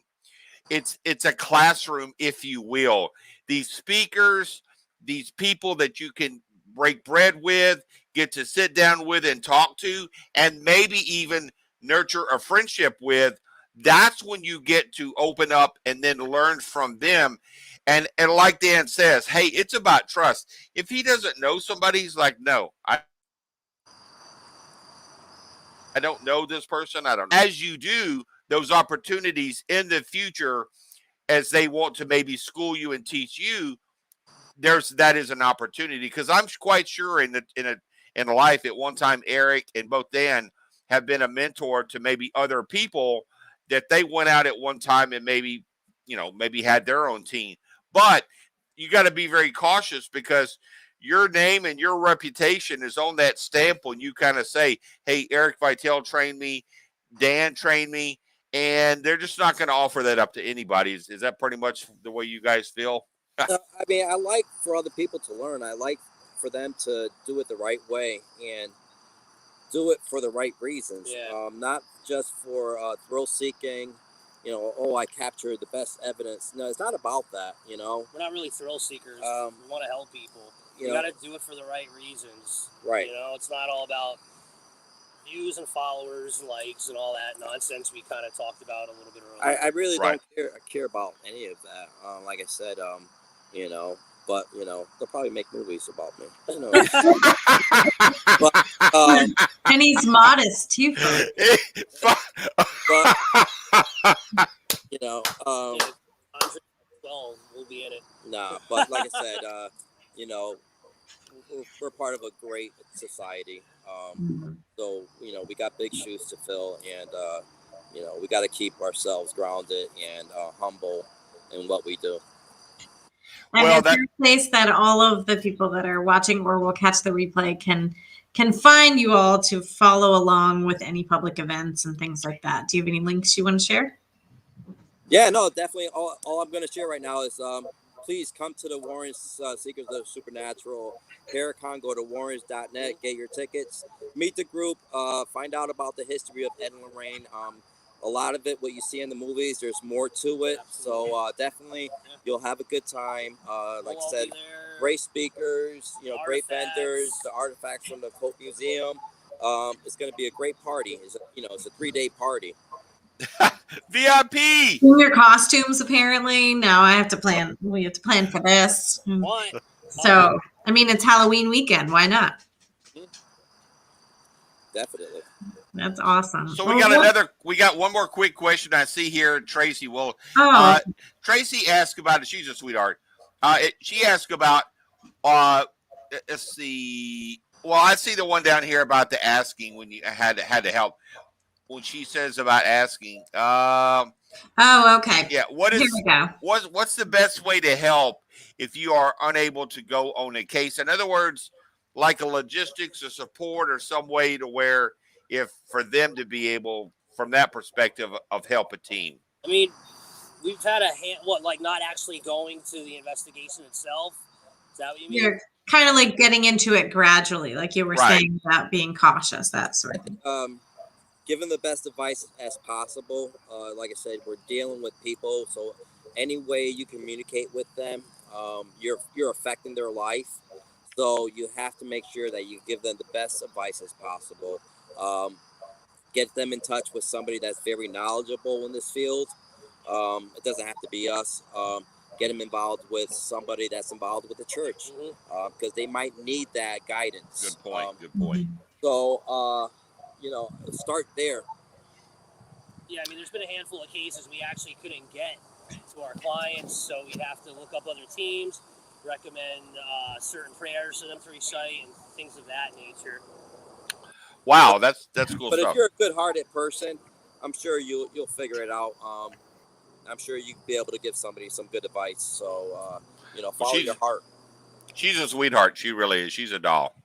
It's a classroom, if you will. These speakers, these people that you can break bread with, get to sit down with and talk to, and maybe even nurture a friendship with, that's when you get to open up and then learn from them. And like Dan says, hey, it's about trust. If he doesn't know somebody, he's like, no, I don't know this person. I don't. As you do, those opportunities in the future, as they want to maybe school you and teach you, that is an opportunity, because I'm quite sure in life at one time, Eric and both Dan have been a mentor to maybe other people that they went out at one time and maybe had their own team. But you got to be very cautious, because your name and your reputation is on that stamp when you kind of say, hey, Eric Vitale trained me, Dan trained me, and they're just not going to offer that up to anybody. Is that pretty much the way you guys feel? I mean, I like for other people to learn. I like for them to do it the right way and do it for the right reasons. Yeah. Not just for thrill seeking. I captured the best evidence. No, it's not about that. We're not really thrill seekers. We want to help people. You got to do it for the right reasons. Right. It's not all about views and followers, likes, and all that nonsense we kind of talked about a little bit earlier. I really don't care about any of that. Like I said, but they'll probably make movies about me. But, and he's modest too. but we'll be in it. Nah, but like I said, we're part of a great society. So we got big shoes to fill, and we got to keep ourselves grounded and humble in what we do. And it's a place that all of the people that are watching or will catch the replay can find you all to follow along with any public events and things like that. Do you have any links you want to share? Yeah, no, definitely. All I'm going to share right now is please come to the Warrens Seekers of the Supernatural Paracon. Go to warrens.net, get your tickets, meet the group, find out about the history of Ed and Lorraine. A lot of it, what you see in the movies, there's more to it. So definitely, you'll have a good time. Like I said, great speakers, great vendors, the artifacts from the Coke Museum. It's going to be a great party. It's a 3-day party. VIP. In your costumes, apparently. Now I have to plan. We have to plan for this. What? So, I mean, it's Halloween weekend. Why not? Definitely. That's awesome. So we got one more quick question I see here, Tracy. Well, Tracy asked about it. She's a sweetheart. She asked about, let's see. Well, I see the one down here about the asking when you had to help. When she says about asking. Okay. Yeah. Here we go. What's the best way to help if you are unable to go on a case? In other words, like a logistics or support or some way to where for them to be able, from that perspective, of help a team. I mean, we've had not actually going to the investigation itself? Is that what you mean? You're kind of like getting into it gradually, like you were saying about being cautious, that sort of thing. Given the best advice as possible. Like I said, we're dealing with people, so any way you communicate with them, you're affecting their life. So you have to make sure that you give them the best advice as possible. Get them in touch with somebody that's very knowledgeable in this field. It doesn't have to be us. Get them involved with somebody that's involved with the church, because they might need that guidance. Good point. Good point. So, start there. Yeah, I mean, there's been a handful of cases we actually couldn't get to our clients, so we'd have to look up other teams, recommend certain prayers for them to recite, and things of that nature. Wow, that's cool but stuff. If you're a good-hearted person, I'm sure you'll figure it out. I'm sure you'll be able to give somebody some good advice. So, follow your heart. She's a sweetheart. She really is. She's a doll.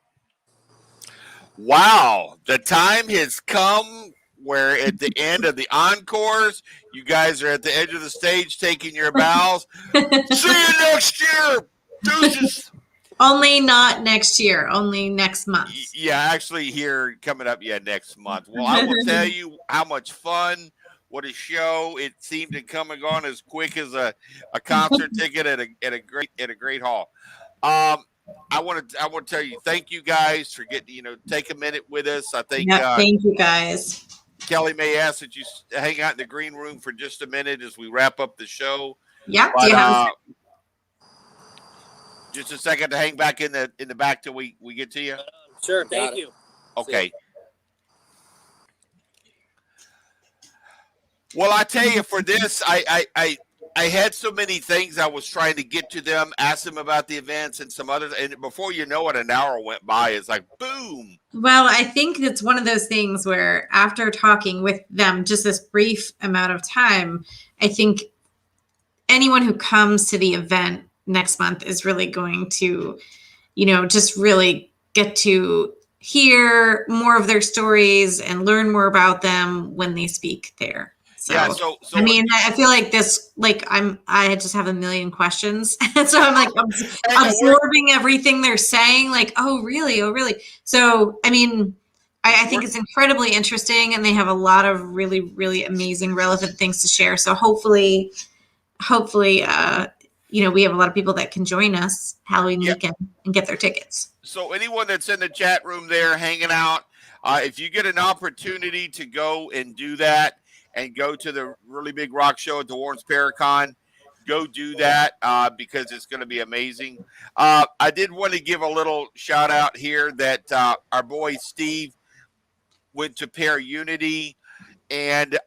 Wow, the time has come where at the end of the encores, you guys are at the edge of the stage taking your bows. See you next year. Deuces. Only not next year, only next month. Yeah, actually here coming up, next month. Well, I will tell you how much fun, what a show. It seemed to come and gone as quick as a concert ticket at a great hall. I want to tell you, thank you guys for getting, take a minute with us. I think. Thank you guys. Kelly may ask that you hang out in the green room for just a minute as we wrap up the show. Yeah. But, just a second to hang back in the back till we get to you. Sure. Thank you. Okay. Well, I tell you, for this, I had so many things I was trying to get to them, ask them about the events and some others, and before you know it, an hour went by. It's like boom. Well, I think it's one of those things where after talking with them just this brief amount of time, I think anyone who comes to the event next month is really going to, just really get to hear more of their stories and learn more about them when they speak there. So, Yeah, so I mean, I feel like this, like I just have a million questions. And so I'm like absorbing everything they're saying, like, oh, really? Oh, really? So, I mean, I think it's incredibly interesting, and they have a lot of really, really amazing, relevant things to share. So hopefully, we have a lot of people that can join us Halloween weekend and get their tickets. So anyone that's in the chat room there hanging out, if you get an opportunity to go and do that and go to the really big rock show at the Warren's Paracon, go do that because it's going to be amazing. I did want to give a little shout out here that our boy Steve went to Pair Unity, and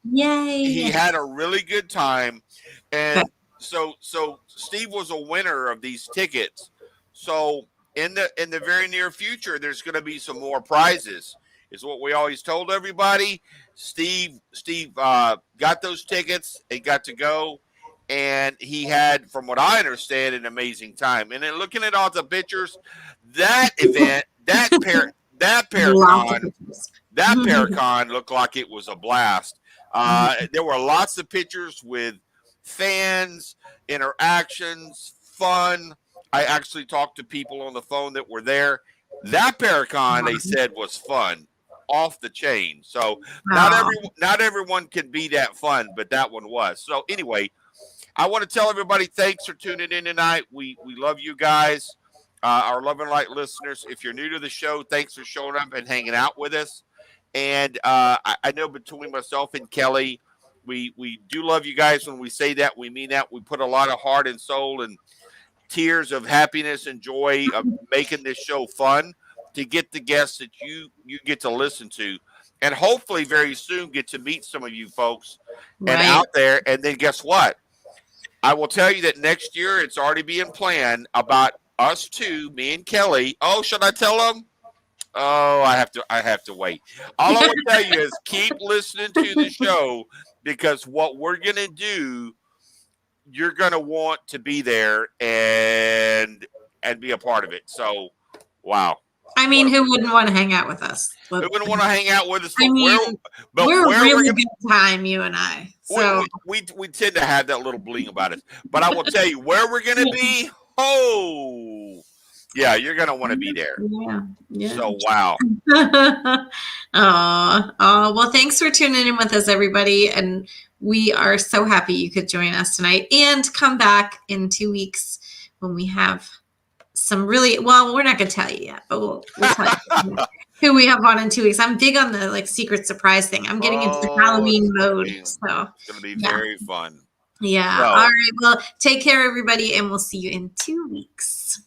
he had a really good time. And so Steve was a winner of these tickets. So in the very near future, there's going to be some more prizes. Is what we always told everybody. Steve got those tickets. He got to go, and he had, from what I understand, an amazing time. And then looking at all the pictures, that event, that Paracon looked like it was a blast. There were lots of pictures with fans, interactions, fun. I actually talked to people on the phone that were there. That Paracon, they said, was fun, off the chain. So not everyone can be that fun, but that one was. So anyway, I want to tell everybody thanks for tuning in tonight. We love you guys, our Love and Light listeners. If you're new to the show, thanks for showing up and hanging out with us. And I know between myself and Kelly, we do love you guys. When we say that, we mean that. We put a lot of heart and soul and tears of happiness and joy of making this show fun to get the guests that you get to listen to, and hopefully very soon get to meet some of you folks and out there. And then guess what? I will tell you that next year it's already being planned about us two, me and Kelly. Oh, should I tell them? Oh, I have to wait. All I will tell you is keep listening to the show, because what we're going to do, you're going to want to be there and be a part of it. So, wow. I mean, who wouldn't want to hang out with us? Who wouldn't want to hang out with us? I mean, we're a really good time, you and I. So we tend to have that little bling about us. But I will tell you where we're going to be. Oh, yeah, you're going to want to be there. Yeah. So, wow. Well, thanks for tuning in with us, everybody. And we are so happy you could join us tonight, and come back in 2 weeks when we have some really, well, we're not going to tell you yet, but we'll tell you who we have on in 2 weeks. I'm big on the secret surprise thing. I'm getting into the Halloween mode. So it's going to be very fun. Yeah. So, all right. Well, take care, everybody, and we'll see you in 2 weeks.